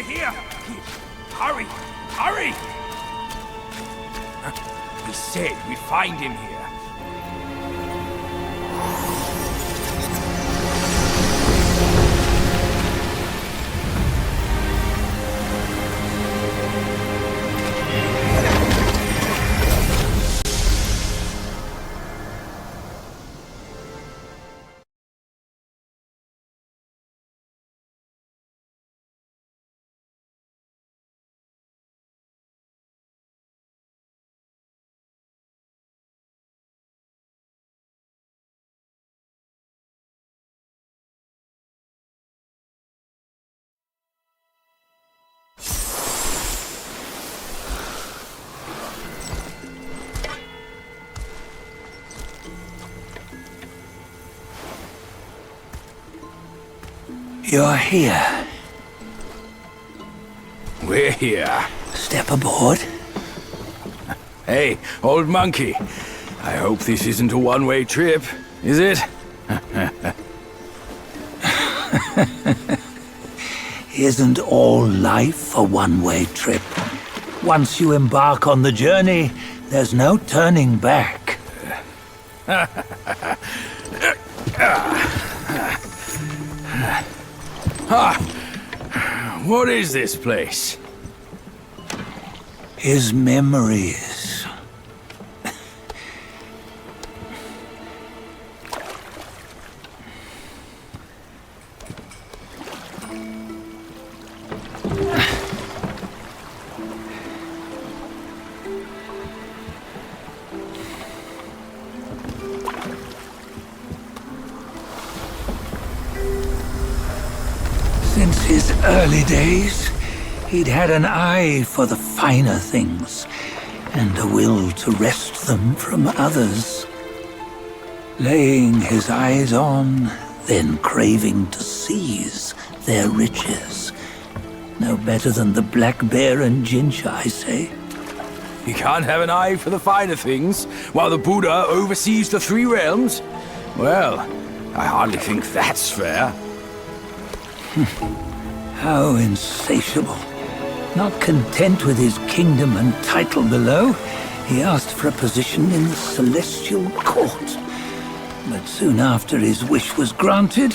here? Hurry! Hurry! He said we'd find him here. You're here. We're here. Step aboard. Hey, old monkey. I hope this isn't a one-way trip, is it? Isn't all life a one-way trip? Once you embark on the journey, there's no turning back. What is this place? His memories. Since his early days, he'd had an eye for the finer things, and a will to wrest them from others. Laying his eyes on, then craving to seize their riches. No better than the black bear and ginger, I say. You can't have an eye for the finer things, while the Buddha oversees the three realms? Well, I hardly think that's fair. How insatiable. Not content with his kingdom and title below, he asked for a position in the celestial court. But soon after his wish was granted,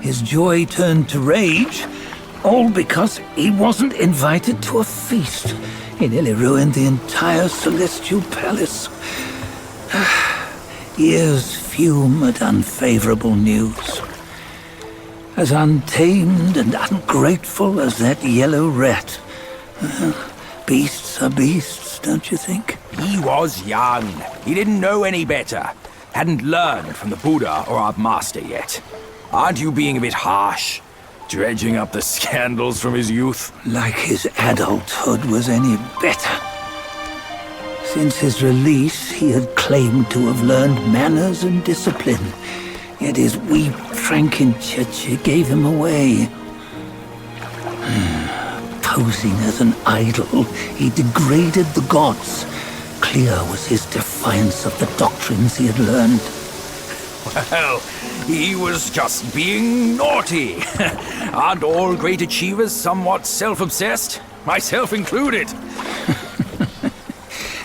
his joy turned to rage, all because he wasn't invited to a feast. He nearly ruined the entire celestial palace. Ears fume at unfavorable news. As untamed and ungrateful as that yellow rat. Beasts are beasts, don't you think? He was young. He didn't know any better. Hadn't learned from the Buddha or our master yet. Aren't you being a bit harsh? Dredging up the scandals from his youth? Like his adulthood was any better. Since his release, he had claimed to have learned manners and discipline. Yet his weak Frankenchurch gave him away. Posing as an idol, he degraded the gods. Clear was his defiance of the doctrines he had learned. Well, he was just being naughty. Aren't all great achievers somewhat self-obsessed? Myself included.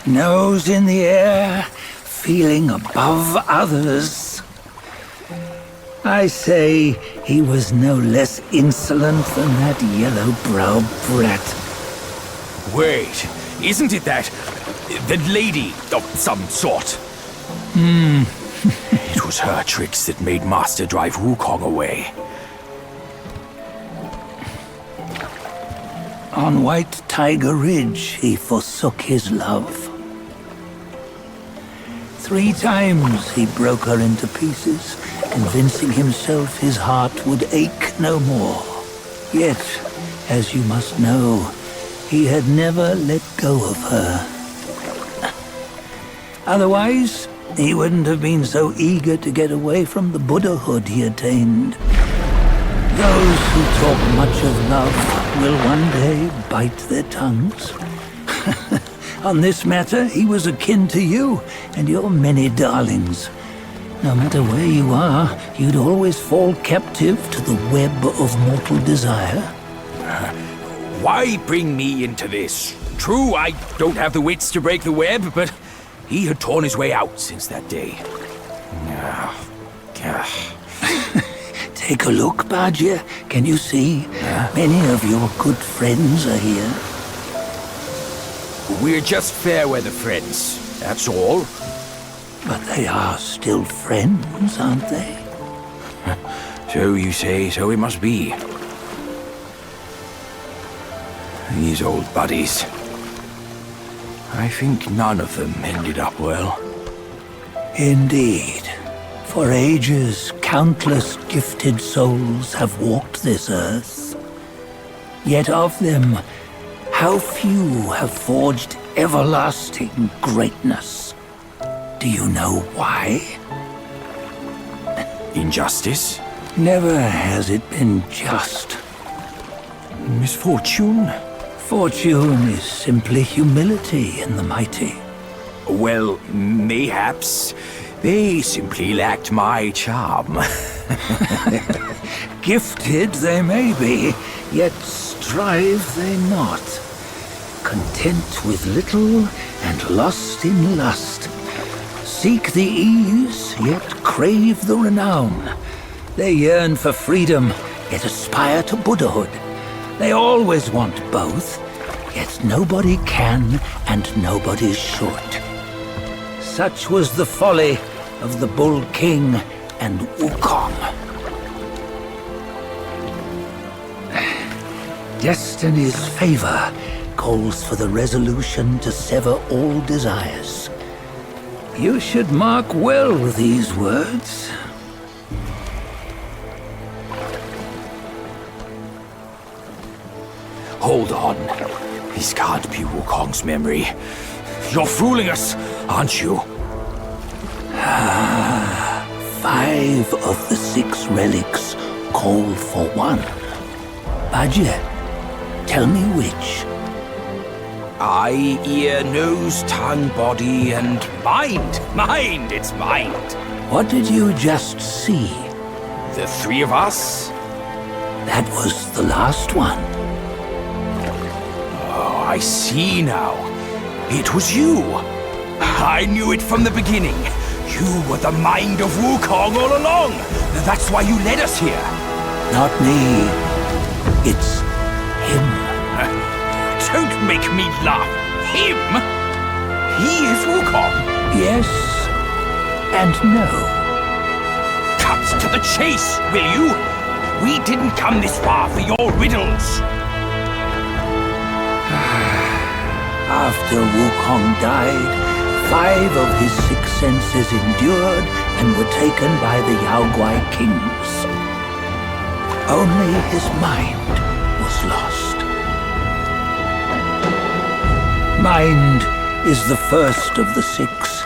Nose in the air, feeling above others. I say he was no less insolent than that yellow-browed brat. Wait, isn't it that lady of some sort? It was her tricks that made Master drive Wukong away. On White Tiger Ridge, he forsook his love. 3 times he broke her into pieces, convincing himself his heart would ache no more. Yet, as you must know, he had never let go of her. Otherwise, he wouldn't have been so eager to get away from the Buddhahood he attained. Those who talk much of love will one day bite their tongues. On this matter, he was akin to you and your many darlings. No matter where you are, you'd always fall captive to the web of mortal desire. Why bring me into this? True, I don't have the wits to break the web, but he had torn his way out since that day. Take a look, Badger. Can you see? Many of your good friends are here. We're just fair weather friends, that's all. But they are still friends, aren't they? So you say, so it must be. These old buddies. I think none of them ended up well. Indeed. For ages, countless gifted souls have walked this earth. Yet of them, how few have forged everlasting greatness? Do you know why? Injustice? Never has it been just. Misfortune? Fortune is simply humility in the mighty. Well, mayhaps they simply lacked my charm. Gifted they may be, yet strive they not. Content with little and lost in lust. Seek the ease, yet crave the renown. They yearn for freedom, yet aspire to Buddhahood. They always want both, yet nobody can and nobody should. Such was the folly of the Bull King and Wukong. Destiny's favor calls for the resolution to sever all desires. You should mark well these words. Hold on. This can't be Wukong's memory. You're fooling us, aren't you? 5 of the 6 relics call for one. Badger, tell me which. Eye, ear, nose, tongue, body, and mind. Mind, it's mind. What did you just see? The 3 of us? That was the last one. Oh, I see now. It was you. I knew it from the beginning. You were the mind of Wukong all along. That's why you led us here. Not me. It's him. Don't make me laugh. Him? He is Wukong. Yes and no. Cut to the chase, will you? We didn't come this far for your riddles. After Wukong died, 5 of his 6 senses endured and were taken by the Yaoguai kings. Only his mind was lost. Mind is the first of the 6.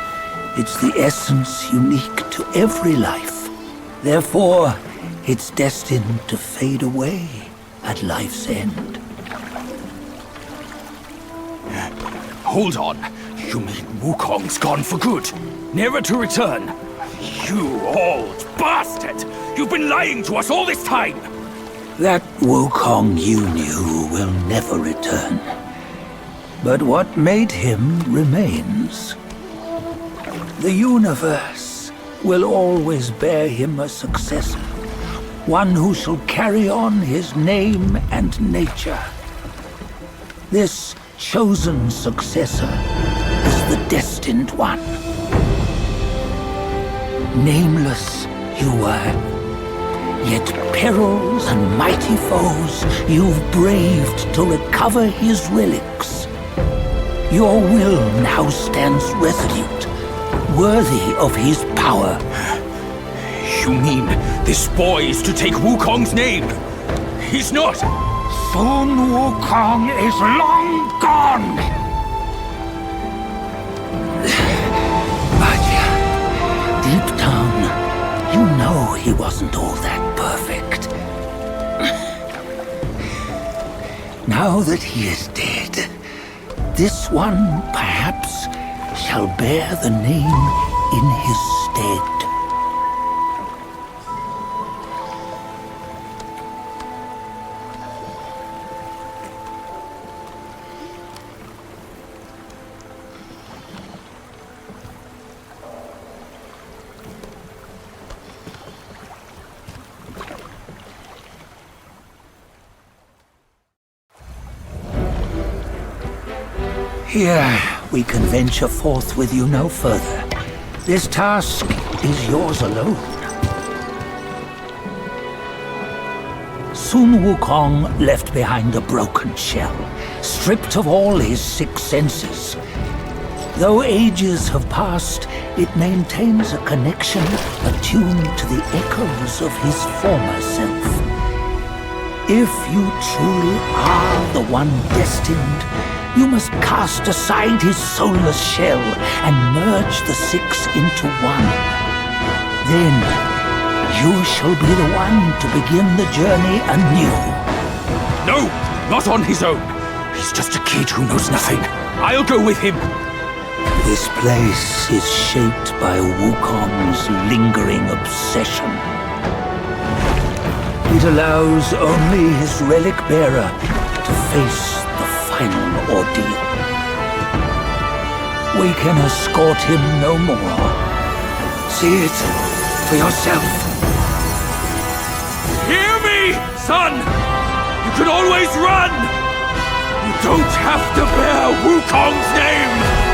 It's the essence unique to every life. Therefore, it's destined to fade away at life's end. Hold on. You mean Wukong's gone for good? Never to return? You old bastard! You've been lying to us all this time! That Wukong you knew will never return. But what made him remains. The universe will always bear him a successor. One who shall carry on his name and nature. This chosen successor is the destined one. Nameless you were, yet perils and mighty foes you've braved to recover his relics. Your will now stands resolute, worthy of his power. You mean this boy is to take Wukong's name? He's not! Sun Wukong is long gone! Badger, deep down, you know he wasn't all that perfect. Now that he is dead, this one, perhaps, shall bear the name in his stead. Here, we can venture forth with you no further. This task is yours alone. Sun Wukong left behind a broken shell, stripped of all his 6 senses. Though ages have passed, it maintains a connection attuned to the echoes of his former self. If you truly are the one destined, you must cast aside his soulless shell and merge the 6 into one. Then, you shall be the one to begin the journey anew. No, not on his own. He's just a kid who knows nothing. I'll go with him. This place is shaped by Wukong's lingering obsession. It allows only his relic bearer to face the final ordeal. We can escort him no more. See it for yourself. Hear me, son! You can always run! You don't have to bear Wukong's name!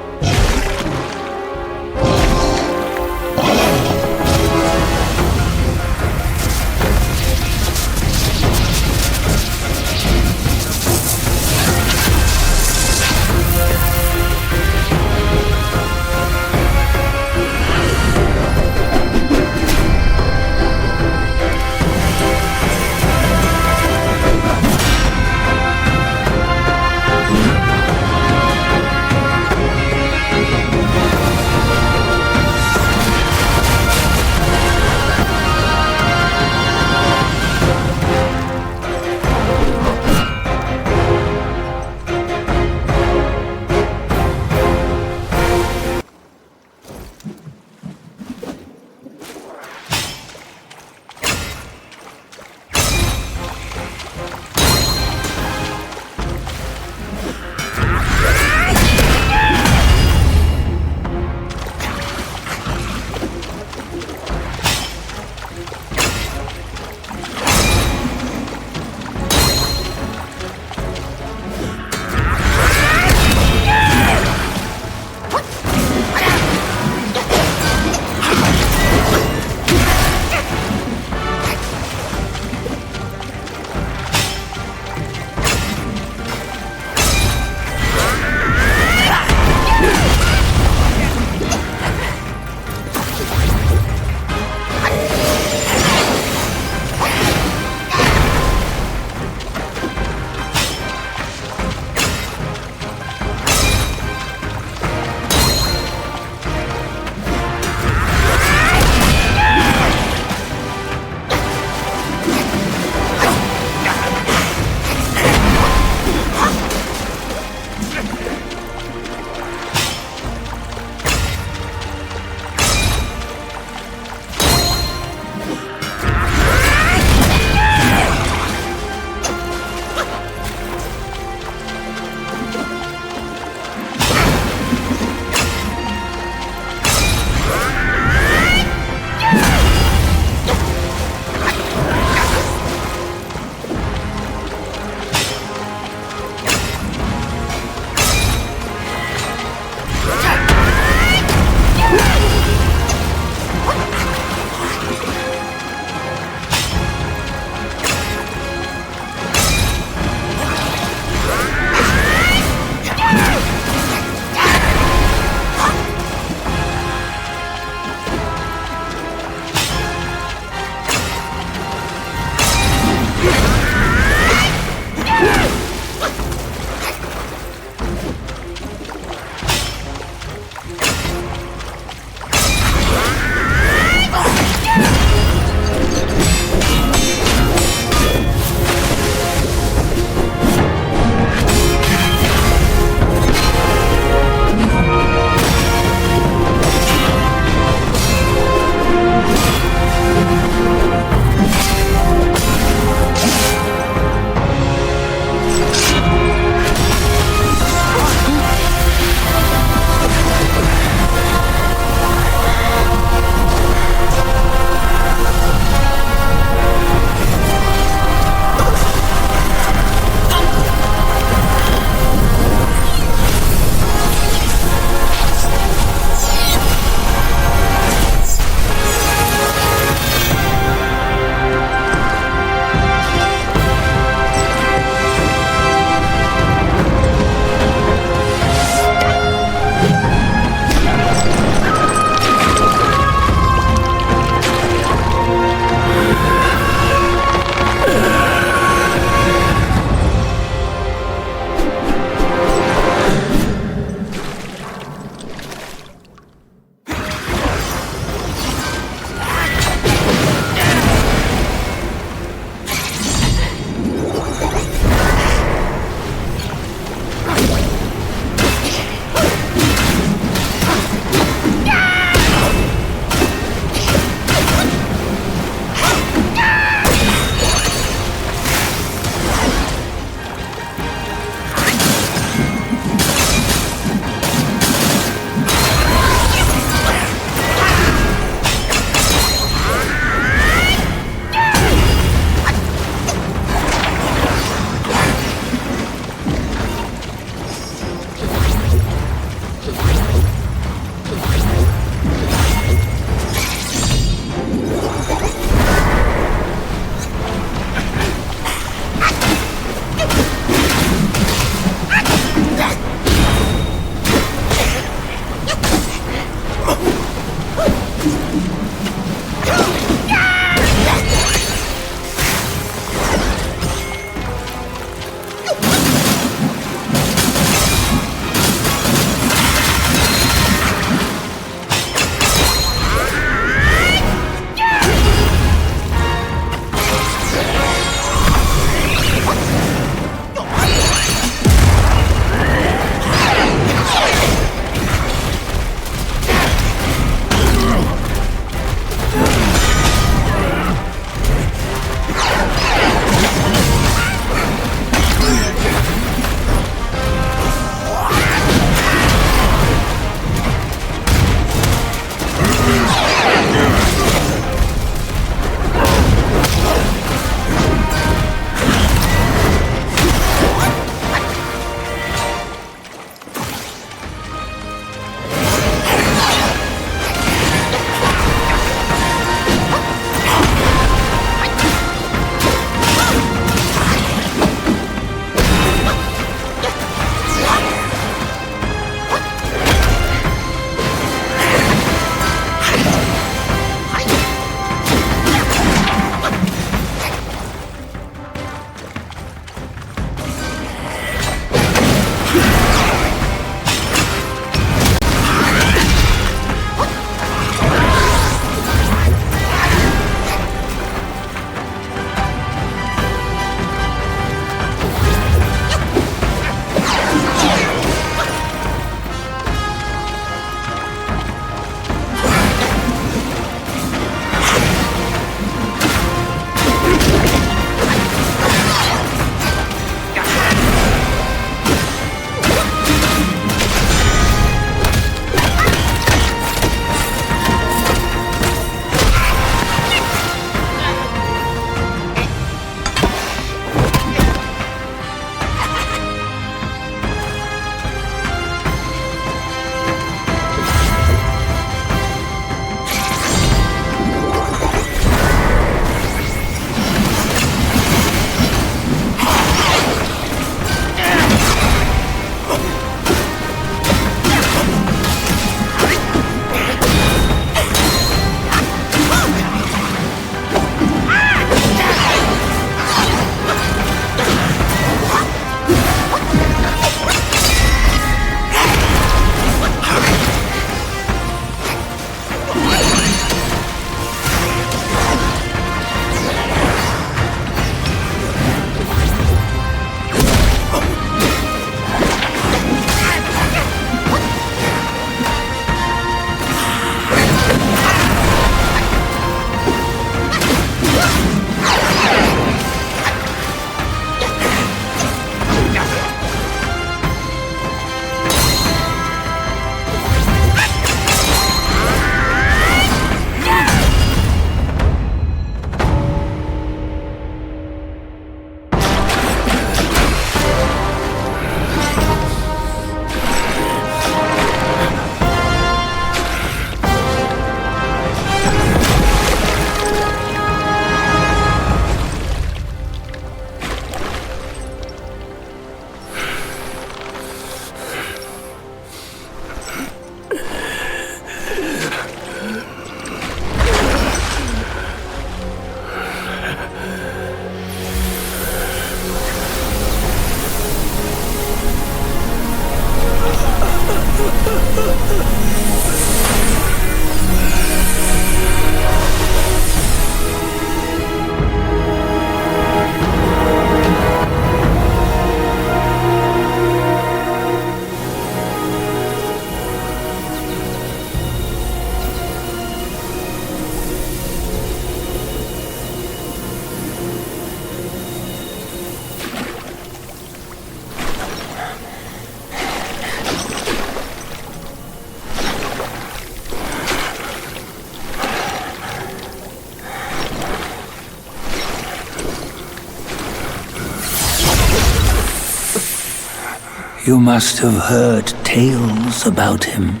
You must have heard tales about him.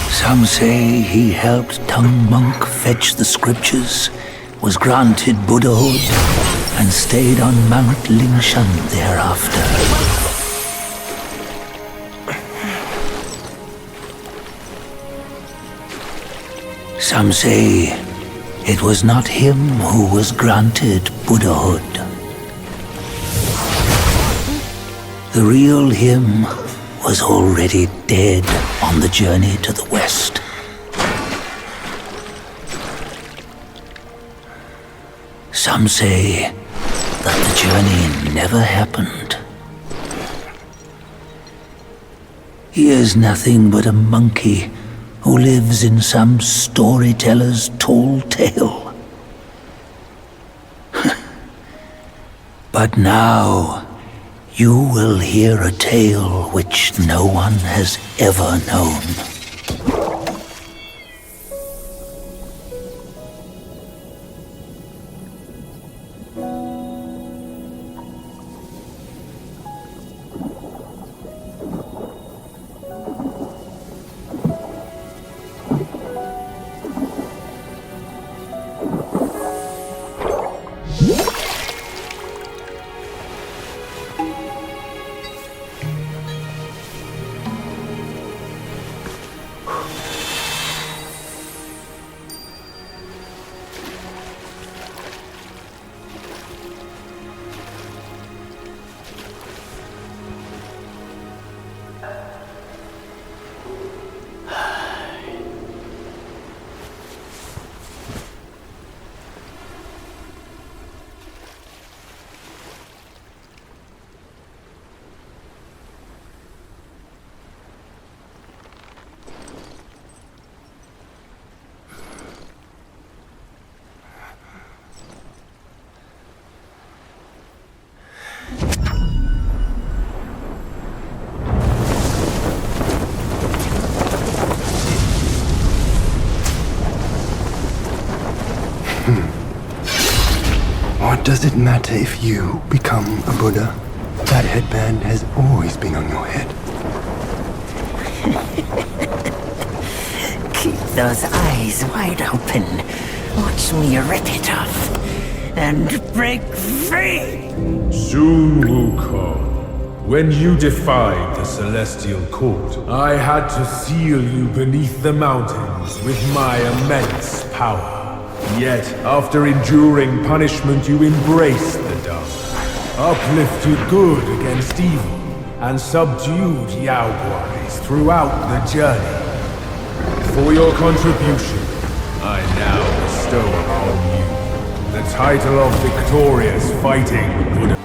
Some say he helped Tung Monk fetch the scriptures, was granted Buddhahood, and stayed on Mount Lingshan thereafter. Some say it was not him who was granted Buddhahood. The real him was already dead on the journey to the west. Some say that the journey never happened. He is nothing but a monkey who lives in some storyteller's tall tale. But now, you will hear a tale which no one has ever known. What does it matter if you become a Buddha? That headband has always been on your head. Keep those eyes wide open. Watch me rip it off and break free. Soon, Wukong, when you defied the Celestial Court, I had to seal you beneath the mountains with my immense power. Yet, after enduring punishment, you embraced the dark, uplifted good against evil, and subdued Yaoguais throughout the journey. For your contribution, I now bestow upon you the title of Victorious Fighting Buddha.